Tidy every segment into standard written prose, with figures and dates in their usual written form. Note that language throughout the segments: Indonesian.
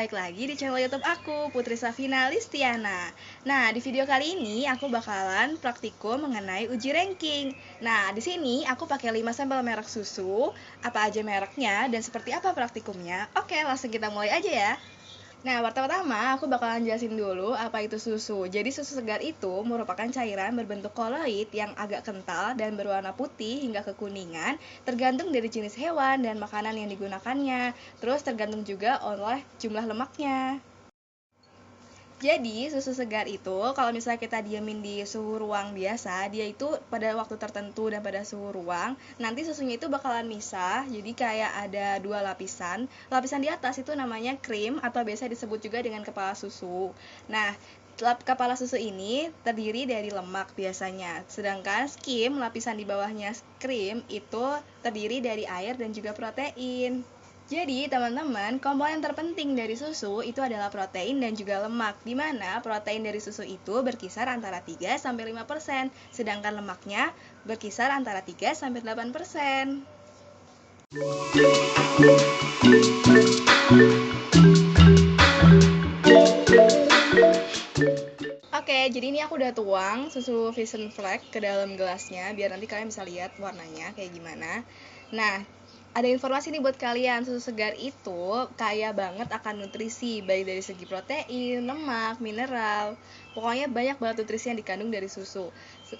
balik lagi di channel YouTube aku, Putri Safina Listiana. Nah, di video kali ini aku bakalan praktikum mengenai uji ranking. Nah, di sini aku pakai 5 sampel merek susu, apa aja mereknya dan seperti apa praktikumnya. Oke, langsung kita mulai aja ya. Nah, pertama-tama aku bakalan jelasin dulu apa itu susu. Jadi susu segar itu merupakan cairan berbentuk koloid yang agak kental dan berwarna putih hingga kekuningan, tergantung dari jenis hewan dan makanan yang digunakannya. Terus tergantung juga oleh jumlah lemaknya. Jadi susu segar itu kalau misalnya kita diamin di suhu ruang biasa, dia itu pada waktu tertentu dan pada suhu ruang, nanti susunya itu bakalan misah. Jadi kayak ada dua lapisan. Lapisan di atas itu namanya krim atau biasa disebut juga dengan kepala susu. Nah, kepala susu ini terdiri dari lemak biasanya. Sedangkan skim, lapisan di bawahnya krim itu terdiri dari air dan juga protein. Jadi, teman-teman, komponen terpenting dari susu itu adalah protein dan juga lemak, di mana protein dari susu itu berkisar antara 3-5%, sedangkan lemaknya berkisar antara 3-8%. Oke, jadi ini aku udah tuang susu Vision Flag ke dalam gelasnya, biar nanti kalian bisa lihat warnanya kayak gimana. Nah, ada informasi nih buat kalian, susu segar itu kaya banget akan nutrisi, baik dari segi protein, lemak, mineral. Pokoknya banyak banget nutrisi yang dikandung dari susu.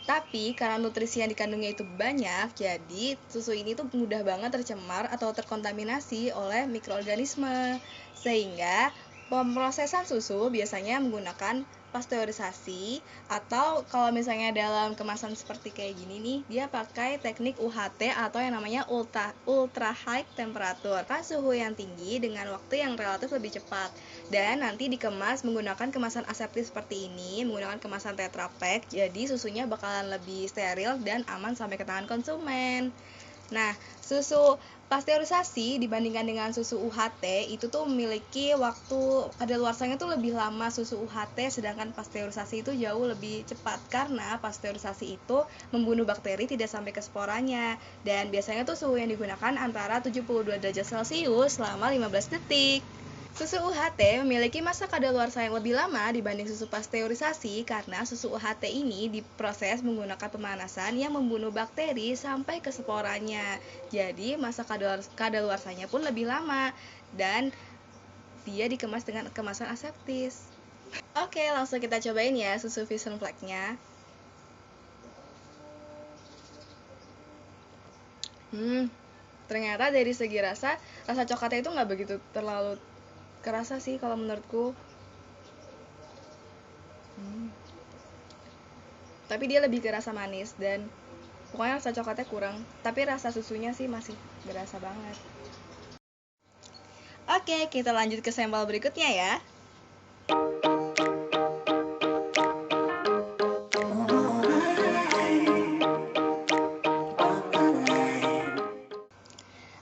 Tapi karena nutrisi yang dikandungnya itu banyak, jadi susu ini tuh mudah banget tercemar atau terkontaminasi oleh mikroorganisme. Sehingga pemrosesan susu biasanya menggunakan pasteurisasi, atau kalau misalnya dalam kemasan seperti kayak gini nih, dia pakai teknik UHT atau yang namanya ultra high temperature, suhu yang tinggi dengan waktu yang relatif lebih cepat. Dan nanti dikemas menggunakan kemasan aseptis seperti ini, menggunakan kemasan Tetra Pak, jadi susunya bakalan lebih steril dan aman sampai ke tangan konsumen. Nah, susu pasteurisasi dibandingkan dengan susu UHT itu tuh memiliki waktu kadaluarsanya tuh lebih lama susu UHT, sedangkan pasteurisasi itu jauh lebih cepat karena pasteurisasi itu membunuh bakteri tidak sampai ke sporanya, dan biasanya tuh suhu yang digunakan antara 72 derajat Celcius selama 15 detik. Susu UHT memiliki masa kadaluarsa yang lebih lama dibanding susu pasteurisasi karena susu UHT ini diproses menggunakan pemanasan yang membunuh bakteri sampai ke sporanya. Jadi masa kadaluarsanya pun lebih lama dan dia dikemas dengan kemasan aseptis. Oke, langsung kita cobain ya susu Vision Flag-nya. Ternyata dari segi rasa coklatnya itu nggak begitu terlalu kerasa sih kalau menurutku. Tapi dia lebih ke rasa manis dan pokoknya rasa coklatnya kurang, tapi rasa susunya sih masih berasa banget. Oke, kita lanjut ke sampel berikutnya ya.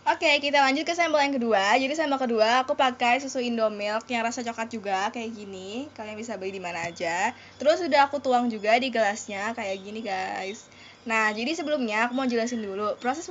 Oke, kita lanjut ke sampel yang kedua. Jadi sampel kedua aku pakai susu Indomilk yang rasa coklat juga kayak gini. Kalian bisa beli di mana aja. Terus udah aku tuang juga di gelasnya kayak gini, guys. Nah, jadi sebelumnya aku mau jelasin dulu proses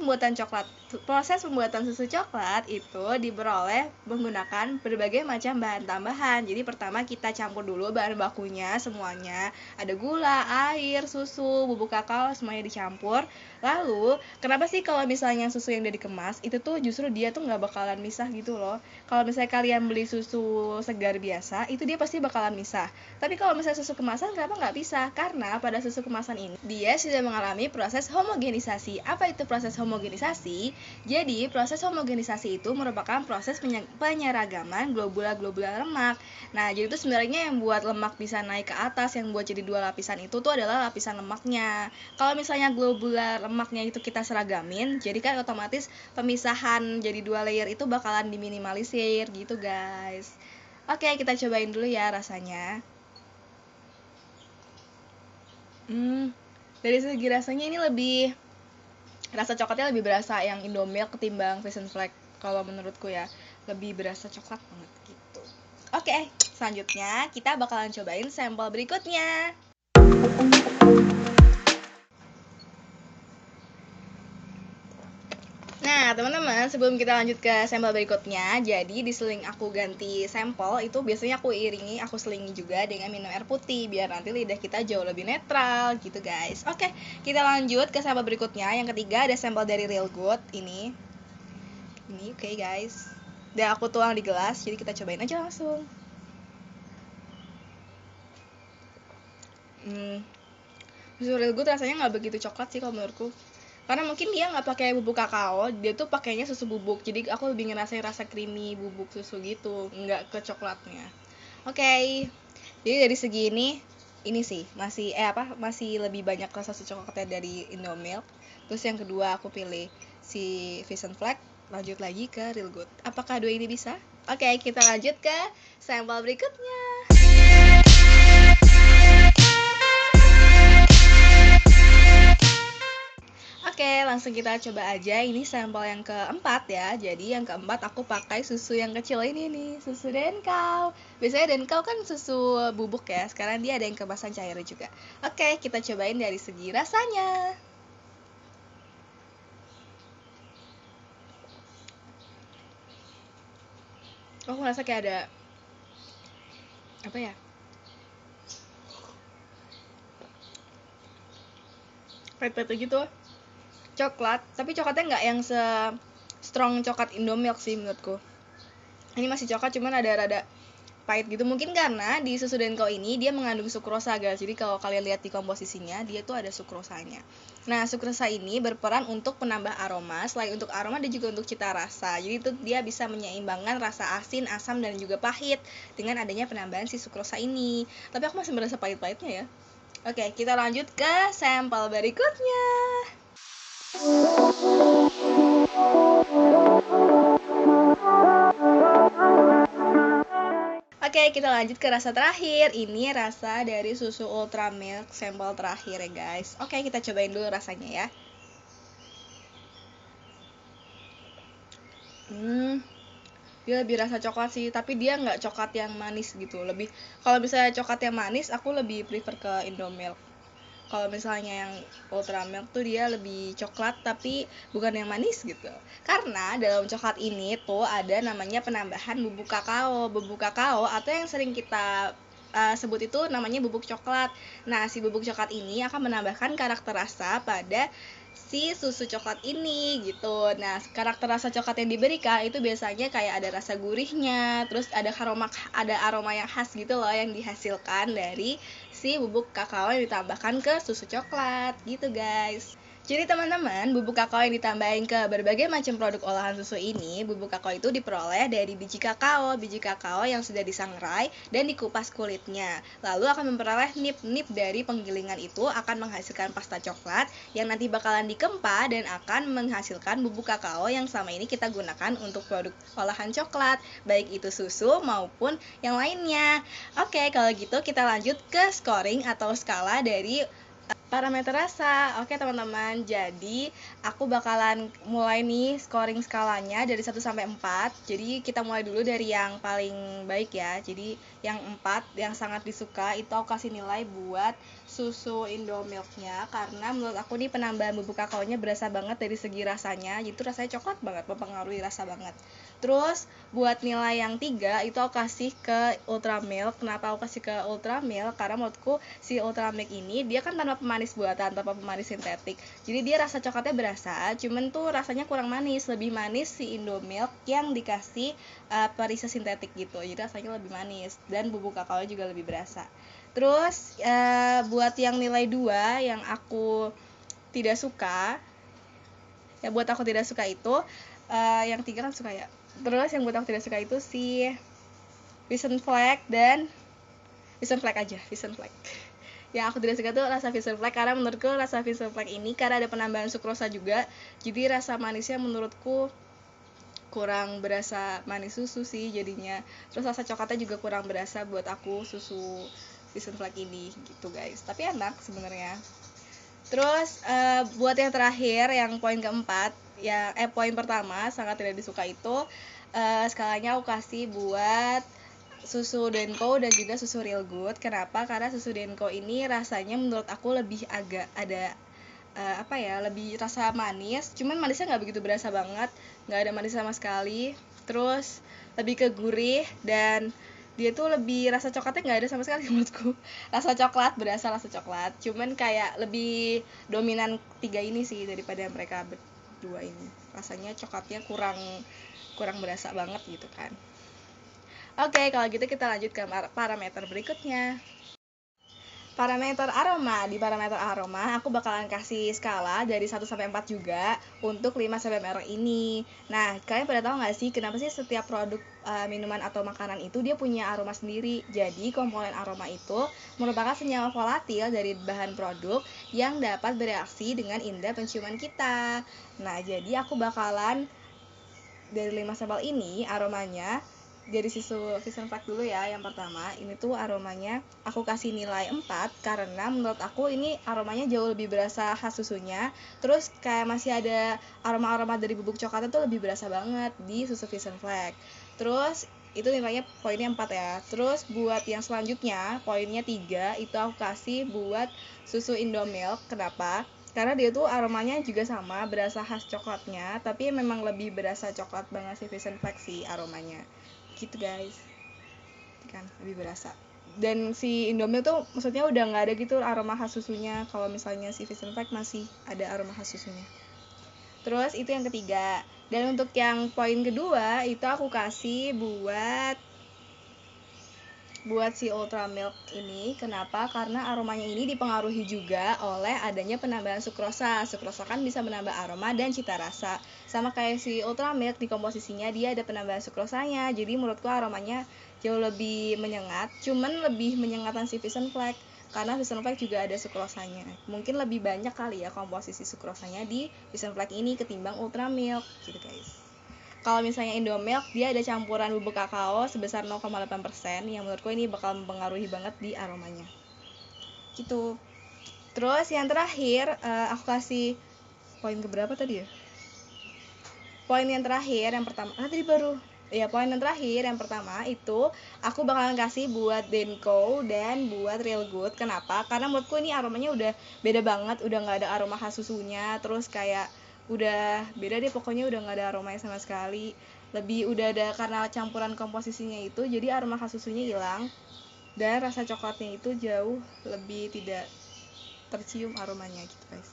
pembuatan susu coklat itu diperoleh menggunakan berbagai macam bahan tambahan. Jadi pertama kita campur dulu bahan bakunya semuanya. Ada gula, air, susu, bubuk kakao, semuanya dicampur. Lalu, kenapa sih kalau misalnya susu yang udah dikemas itu tuh justru dia tuh nggak bakalan misah gitu loh. Kalau misalnya kalian beli susu segar biasa, itu dia pasti bakalan misah. Tapi kalau misalnya susu kemasan, kenapa nggak bisa? Karena pada susu kemasan ini dia sudah mengalami proses homogenisasi. Apa itu proses homogenisasi? Jadi, proses homogenisasi itu merupakan proses penyeragaman globula-globula lemak. Nah, jadi itu sebenarnya yang buat lemak bisa naik ke atas, yang buat jadi dua lapisan itu tuh adalah lapisan lemaknya. Kalau misalnya globula lemaknya itu kita seragamin, jadi kan otomatis pemisahan jadi dua layer itu bakalan diminimalisir gitu, guys. Oke, kita cobain dulu ya rasanya. Dari segi rasanya ini lebih, rasa coklatnya lebih berasa yang Indomilk ketimbang Vision Flag. Kalau menurutku ya, lebih berasa coklat banget gitu. Oke, selanjutnya kita bakalan cobain sampel berikutnya. Nah, teman-teman, teman-teman, sebelum kita lanjut ke sampel berikutnya, jadi di seling aku ganti sampel itu biasanya aku iringi, aku selingi juga dengan minum air putih biar nanti lidah kita jauh lebih netral gitu guys. Oke, kita lanjut ke sampel berikutnya. Yang ketiga ada sampel dari Real Good ini. Oke guys. Dan aku tuang di gelas, jadi kita cobain aja langsung. Susu Real Good rasanya nggak begitu coklat sih kalau menurutku, karena mungkin dia nggak pakai bubuk kakao, dia tuh pakainya susu bubuk, jadi aku lebih ngerasain rasa creamy bubuk susu gitu, nggak ke coklatnya. Oke. Jadi dari segi ini sih masih lebih banyak rasa susu coklatnya dari Indomilk. Terus yang kedua aku pilih si Vision Flag. Lanjut lagi ke Real Good. Apakah dua ini bisa? Oke, kita lanjut ke sampel berikutnya. Oke, langsung kita coba aja. Ini sampel yang keempat ya. Jadi yang keempat aku pakai susu yang kecil ini nih, susu Denkau. Biasanya Denkau kan susu bubuk ya. Sekarang dia ada yang kemasan cair juga. Oke, kita cobain dari segi rasanya. Aku ngerasa kayak ada apa ya? Pahit-pahit gitu. Coklat, tapi coklatnya nggak yang strong coklat Indomilk sih menurutku. Ini masih coklat, cuman ada rada pahit gitu, mungkin karena di susu Denko ini dia mengandung sukrosa guys. Jadi kalau kalian lihat di komposisinya, dia tuh ada sukrosanya. Nah, sukrosa ini berperan untuk penambah aroma. Selain untuk aroma, dia juga untuk cita rasa. Jadi itu dia bisa menyeimbangkan rasa asin, asam, dan juga pahit dengan adanya penambahan si sukrosa ini. Tapi aku masih merasa pahit-pahitnya ya. Oke, kita lanjut ke sampel berikutnya. Oke, kita lanjut ke rasa terakhir. Ini rasa dari susu Ultra Milk sampel terakhir ya guys. Oke, kita cobain dulu rasanya ya. Dia lebih rasa coklat sih, tapi dia nggak coklat yang manis gitu. Lebih, kalau misalnya coklat yang manis, aku lebih prefer ke Indomilk. Kalau misalnya yang Ultra Milk tuh dia lebih coklat tapi bukan yang manis gitu. Karena dalam coklat ini tuh ada namanya penambahan bubuk kakao. Bubuk kakao atau yang sering kita sebut itu namanya bubuk coklat. Nah, si bubuk coklat ini akan menambahkan karakter rasa pada si susu coklat ini gitu. Nah, karakter rasa coklat yang diberikan itu biasanya kayak ada rasa gurihnya, terus ada aroma yang khas gitu loh yang dihasilkan dari si bubuk kakao yang ditambahkan ke susu coklat gitu guys. Jadi teman-teman, bubuk kakao yang ditambahin ke berbagai macam produk olahan susu ini, bubuk kakao itu diperoleh dari biji kakao yang sudah disangrai dan dikupas kulitnya. Lalu akan memperoleh nip-nip dari penggilingan itu akan menghasilkan pasta coklat yang nanti bakalan dikempa dan akan menghasilkan bubuk kakao yang selama ini kita gunakan untuk produk olahan coklat, baik itu susu maupun yang lainnya. Oke, kalau gitu kita lanjut ke scoring atau skala dari parameter rasa. Oke teman-teman, jadi aku bakalan mulai nih scoring skalanya dari 1 sampai 4. Jadi kita mulai dulu dari yang paling baik ya. Jadi yang 4 yang sangat disuka itu aku kasih nilai buat susu Indomilknya, karena menurut aku nih penambahan bubuk kakaonya berasa banget dari segi rasanya. Itu rasanya coklat banget, mempengaruhi rasa banget. Terus buat nilai yang 3 itu aku kasih ke Ultra Milk. Kenapa aku kasih ke Ultra Milk? Karena menurutku si Ultra Milk ini dia kan tanpa pemanis buatan, tanpa pemanis sintetik. Jadi dia rasa coklatnya berasa, cuman tuh rasanya kurang manis, lebih manis si Indomilk yang dikasih perisa sintetik gitu. Jadi rasanya lebih manis dan bubuk kakao juga lebih berasa. Terus buat yang nilai 2 yang aku tidak suka, ya buat aku tidak suka itu yang 3 kan suka ya. Terus yang buat aku tidak suka itu si Vision Flag dan Vision Flag aja, Vision Flag. Yang aku tidak suka tuh rasa Vision Flag, karena menurutku rasa Vision Flag ini karena ada penambahan sukrosa juga, jadi rasa manisnya menurutku kurang berasa manis susu sih jadinya. Terus rasa coklatnya juga kurang berasa buat aku susu Vision Flag ini gitu guys. Tapi enak sebenarnya. Terus buat yang terakhir, yang poin keempat, ya poin pertama sangat tidak disuka itu skalanya aku kasih buat susu Denko dan juga susu Real Good. Kenapa? Karena susu Denko ini rasanya menurut aku lebih agak ada apa ya, lebih rasa manis, cuman manisnya nggak begitu berasa banget, nggak ada manis sama sekali. Terus lebih ke gurih, dan dia tuh lebih rasa coklatnya nggak ada sama sekali menurutku. Rasa coklat, berasa rasa coklat, cuman kayak lebih dominan tiga ini sih daripada mereka berdua ini. Rasanya coklatnya kurang kurang berasa banget gitu kan. Oke, kalau gitu kita lanjut ke parameter berikutnya. Parameter aroma. Di parameter aroma aku bakalan kasih skala dari 1 sampai 4 juga untuk 5 sampai merek ini. Nah, kalian pada tahu nggak sih kenapa sih setiap produk minuman atau makanan itu dia punya aroma sendiri? Jadi, komponen aroma itu merupakan senyawa volatil dari bahan produk yang dapat bereaksi dengan indera penciuman kita. Nah, jadi aku bakalan dari 5 sampel ini aromanya dari susu Vision Flag dulu ya. Yang pertama, ini tuh aromanya aku kasih nilai 4 karena menurut aku ini aromanya jauh lebih berasa khas susunya. Terus kayak masih ada aroma-aroma dari bubuk coklatnya tuh lebih berasa banget di susu Vision Flag. Terus itu nilainya poinnya 4 ya. Terus buat yang selanjutnya poinnya 3, itu aku kasih buat susu Indomilk. Kenapa? Karena dia tuh aromanya juga sama, berasa khas coklatnya, tapi memang lebih berasa coklat banget si Vision Flag sih aromanya. Gitu guys, kan lebih berasa. Dan si Indomie tuh maksudnya udah nggak ada gitu aroma khas susunya. Kalau misalnya si Vision Flag masih ada aroma khas susunya. Terus itu yang ketiga. Dan untuk yang poin kedua itu aku kasih buat si Ultra Milk ini. Kenapa? Karena aromanya ini dipengaruhi juga oleh adanya penambahan sukrosa. Sukrosa kan bisa menambah aroma dan cita rasa. Sama kayak si Ultra Milk, di komposisinya dia ada penambahan sukrosanya. Jadi menurutku aromanya jauh lebih menyengat. Cuman lebih menyengatkan si Vision Flag, karena Vision Flag juga ada sukrosanya. Mungkin lebih banyak kali ya komposisi sukrosanya di Vision Flag ini ketimbang Ultra Milk gitu guys. Kalau misalnya Indomilk, dia ada campuran bubuk kakao sebesar 0,8% yang menurutku ini bakal mempengaruhi banget di aromanya. Gitu. Terus yang terakhir, aku kasih poin keberapa tadi ya? Poin yang terakhir, yang pertama, tadi baru. Ya, poin yang terakhir, yang pertama itu aku bakalan kasih buat Denko dan buat Real Good. Kenapa? Karena menurutku ini aromanya udah beda banget, udah nggak ada aroma khas susunya. Terus kayak udah beda deh, pokoknya udah nggak ada aromanya sama sekali. Lebih udah ada karena campuran komposisinya itu, jadi aroma khas susunya hilang dan rasa coklatnya itu jauh lebih tidak tercium aromanya gitu guys.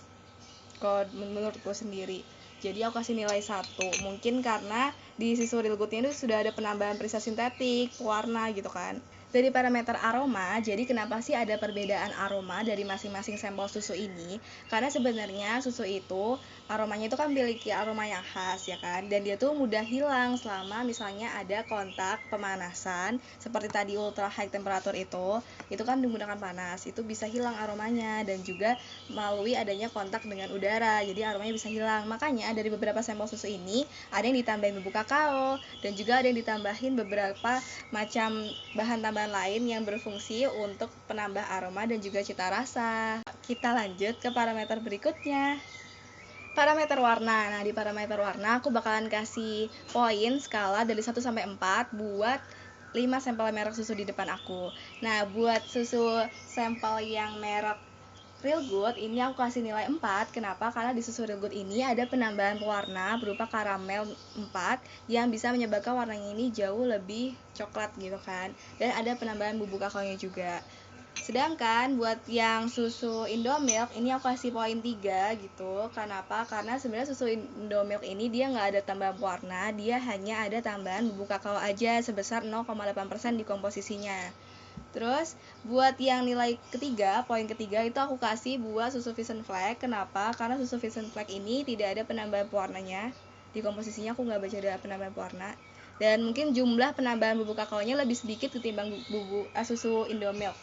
Kalau menurutku sendiri. Jadi aku kasih nilai 1. Mungkin karena di susu Real Good-nya itu sudah ada penambahan perisa sintetik, pewarna gitu kan. Dari parameter aroma, jadi kenapa sih ada perbedaan aroma dari masing-masing sampel susu ini? Karena sebenarnya susu itu aromanya itu kan memiliki aroma yang khas ya kan, dan dia tuh mudah hilang selama misalnya ada kontak pemanasan seperti tadi ultra high temperature itu kan menggunakan panas, itu bisa hilang aromanya, dan juga melalui adanya kontak dengan udara, jadi aromanya bisa hilang. Makanya dari beberapa sampel susu ini ada yang ditambahin bubuk kakao dan juga ada yang ditambahin beberapa macam bahan tambahan lain yang berfungsi untuk penambah aroma dan juga cita rasa. Kita lanjut ke parameter berikutnya. Parameter warna. Nah, di parameter warna aku bakalan kasih poin skala dari 1 sampai 4 buat 5 sampel merek susu di depan aku. Nah, buat susu sampel yang merek Real Good ini aku kasih nilai 4. Kenapa? Karena di susu Real Good ini ada penambahan pewarna berupa karamel 4 yang bisa menyebabkan warnanya ini jauh lebih coklat gitu kan. Dan ada penambahan bubuk kakaonya juga. Sedangkan buat yang susu Indomilk ini aku kasih poin 3 gitu. Kenapa? Karena sebenarnya susu Indomilk ini dia nggak ada tambahan warna, dia hanya ada tambahan bubuk kakao aja sebesar 0,8% di komposisinya. Terus buat yang nilai ketiga, poin ketiga itu aku kasih buat susu Vision Flag. Kenapa? Karena susu Vision Flag ini tidak ada penambahan pewarnanya. Di komposisinya aku nggak baca ada penambahan pewarna. Dan mungkin jumlah penambahan bubuk kakaonya lebih sedikit ketimbang susu Indomilk.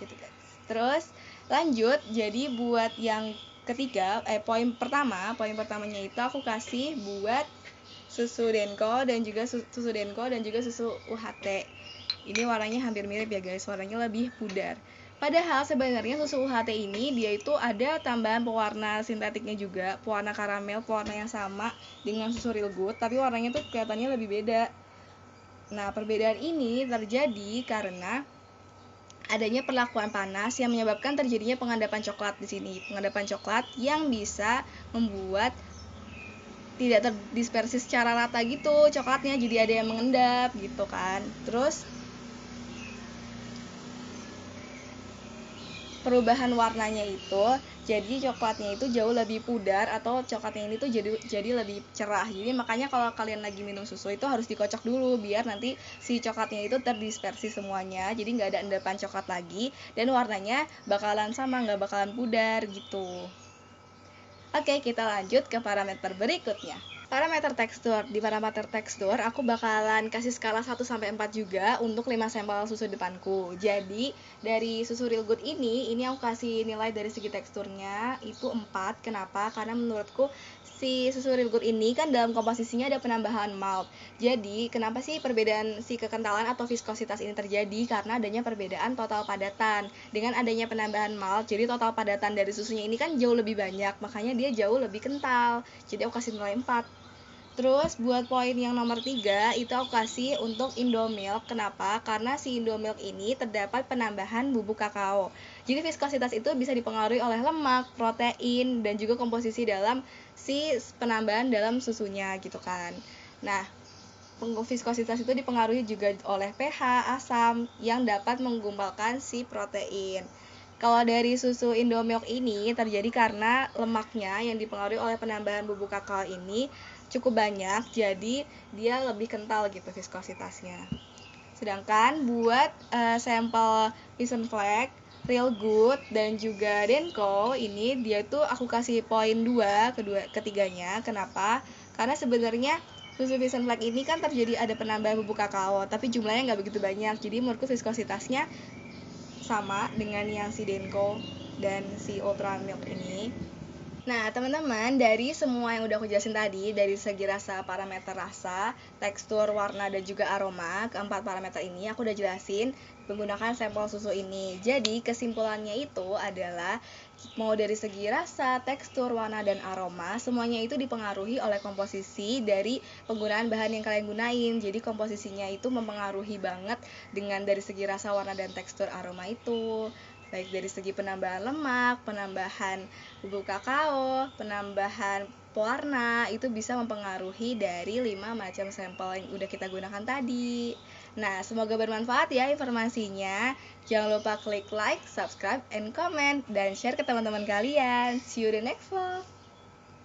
Gitu guys. Terus lanjut, jadi buat yang ketiga, poin pertamanya itu aku kasih buat susu Denko dan juga susu UHT. Ini warnanya hampir mirip ya guys, warnanya lebih pudar. Padahal sebenarnya susu UHT ini dia itu ada tambahan pewarna sintetiknya juga, pewarna karamel, pewarna yang sama dengan susu Real Good, tapi warnanya tuh kelihatannya lebih beda. Nah, perbedaan ini terjadi karena adanya perlakuan panas yang menyebabkan terjadinya pengendapan coklat di sini. Pengendapan coklat yang bisa membuat tidak terdispersi secara rata gitu coklatnya, jadi ada yang mengendap gitu kan. Terus perubahan warnanya itu, jadi coklatnya itu jauh lebih pudar atau coklatnya ini tuh jadi lebih cerah. Jadi makanya kalau kalian lagi minum susu itu harus dikocok dulu biar nanti si coklatnya itu terdispersi semuanya, jadi nggak ada endapan coklat lagi dan warnanya bakalan sama, nggak bakalan pudar gitu. Oke, kita lanjut ke parameter berikutnya. Parameter tekstur. Di parameter tekstur, aku bakalan kasih skala 1-4 juga untuk 5 sampel susu depanku. Jadi, dari susu Real Good ini aku kasih nilai dari segi teksturnya itu 4. Kenapa? Karena menurutku si susu Real Good ini kan dalam komposisinya ada penambahan malt. Jadi, kenapa sih perbedaan si kekentalan atau viskositas ini terjadi? Karena adanya perbedaan total padatan. Dengan adanya penambahan malt, jadi total padatan dari susunya ini kan jauh lebih banyak, makanya dia jauh lebih kental. Jadi aku kasih nilai 4. Terus buat poin yang nomor 3 itu aku kasih untuk Indomilk. Kenapa? Karena si Indomilk ini terdapat penambahan bubuk kakao. Jadi viskositas itu bisa dipengaruhi oleh lemak, protein, dan juga komposisi dalam si penambahan dalam susunya gitu kan. Nah, viskositas itu dipengaruhi juga oleh pH, asam yang dapat menggumpalkan si protein. Kalau dari susu Indomilk ini terjadi karena lemaknya yang dipengaruhi oleh penambahan bubuk kakao ini cukup banyak, jadi dia lebih kental gitu viskositasnya. Sedangkan buat sampel Vision Flag, Real Good, dan juga Denko ini dia tuh aku kasih poin 2 ketiganya. Kenapa? Karena sebenarnya susu Vision Flag ini kan terjadi ada penambahan bubuk kakao, tapi jumlahnya nggak begitu banyak. Jadi menurutku viskositasnya sama dengan yang si Denko dan si Ultra Milk ini. Nah, teman-teman, dari semua yang udah aku jelasin tadi, dari segi rasa, parameter rasa, tekstur, warna, dan juga aroma, keempat parameter ini aku udah jelasin menggunakan sampel susu ini. Jadi, kesimpulannya itu adalah mau dari segi rasa, tekstur, warna, dan aroma, semuanya itu dipengaruhi oleh komposisi dari penggunaan bahan yang kalian gunain. Jadi, komposisinya itu mempengaruhi banget dengan dari segi rasa, warna, dan tekstur aroma itu. Baik dari segi penambahan lemak, penambahan bubuk kakao, penambahan pewarna, itu bisa mempengaruhi dari 5 macam sampel yang udah kita gunakan tadi. Nah, semoga bermanfaat ya informasinya. Jangan lupa klik like, subscribe, and comment, dan share ke teman-teman kalian. See you the next vlog.